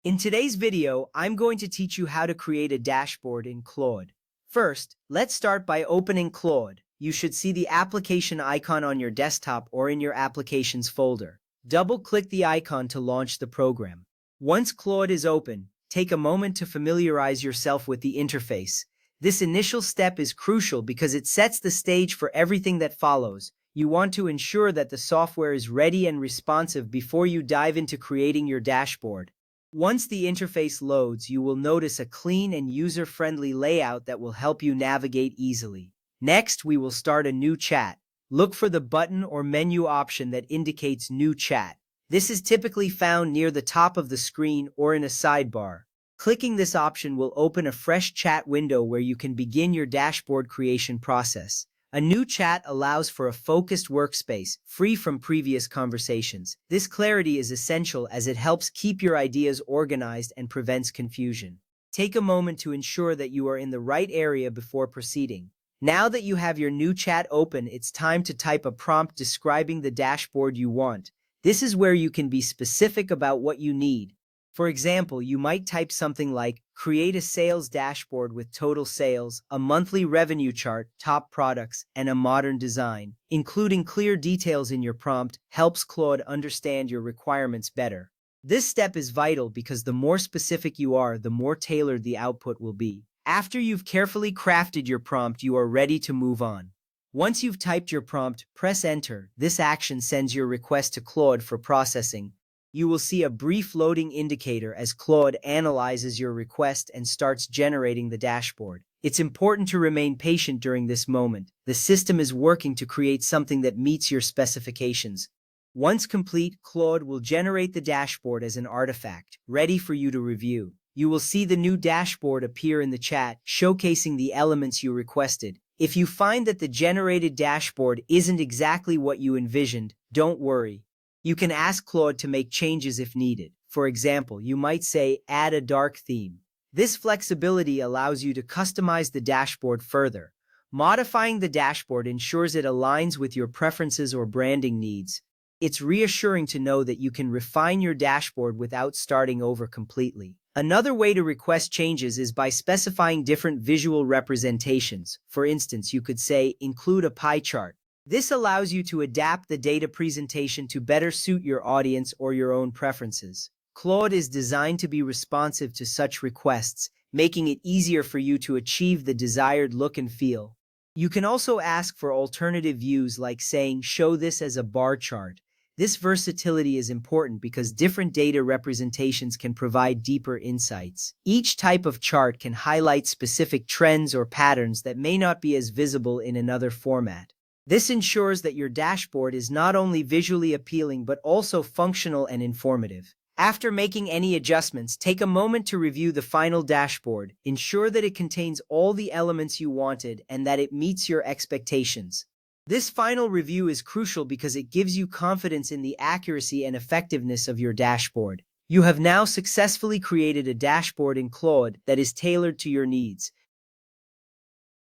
In today's video, I'm going to teach you how to create a dashboard in Claude. First, let's start by opening Claude. You should see the application icon on your desktop or in your Applications folder. Double-click the icon to launch the program. Once Claude is open, take a moment to familiarize yourself with the interface. This initial step is crucial because it sets the stage for everything that follows. You want to ensure that the software is ready and responsive before you dive into creating your dashboard. Once the interface loads, you will notice a clean and user-friendly layout that will help you navigate easily. Next, we will start a new chat. Look for the button or menu option that indicates New Chat. This is typically found near the top of the screen or in a sidebar. Clicking this option will open a fresh chat window where you can begin your dashboard creation process. A new chat allows for a focused workspace, free from previous conversations. This clarity is essential as it helps keep your ideas organized and prevents confusion. Take a moment to ensure that you are in the right area before proceeding. Now that you have your new chat open, it's time to type a prompt describing the dashboard you want. This is where you can be specific about what you need. For example, you might type something like, create a sales dashboard with total sales, a monthly revenue chart, top products, and a modern design. Including clear details in your prompt helps Claude understand your requirements better. This step is vital because the more specific you are, the more tailored the output will be. After you've carefully crafted your prompt, you are ready to move on. Once you've typed your prompt, press Enter. This action sends your request to Claude for processing. You will see a brief loading indicator as Claude analyzes your request and starts generating the dashboard. It's important to remain patient during this moment. The system is working to create something that meets your specifications. Once complete, Claude will generate the dashboard as an artifact, ready for you to review. You will see the new dashboard appear in the chat, showcasing the elements you requested. If you find that the generated dashboard isn't exactly what you envisioned, don't worry. You can ask Claude to make changes if needed. For example, you might say, add a dark theme. This flexibility allows you to customize the dashboard further. Modifying the dashboard ensures it aligns with your preferences or branding needs. It's reassuring to know that you can refine your dashboard without starting over completely. Another way to request changes is by specifying different visual representations. For instance, you could say, include a pie chart. This allows you to adapt the data presentation to better suit your audience or your own preferences. Claude is designed to be responsive to such requests, making it easier for you to achieve the desired look and feel. You can also ask for alternative views like saying, show this as a bar chart. This versatility is important because different data representations can provide deeper insights. Each type of chart can highlight specific trends or patterns that may not be as visible in another format. This ensures that your dashboard is not only visually appealing but also functional and informative. After making any adjustments, take a moment to review the final dashboard. Ensure that it contains all the elements you wanted and that it meets your expectations. This final review is crucial because it gives you confidence in the accuracy and effectiveness of your dashboard. You have now successfully created a dashboard in Claude that is tailored to your needs.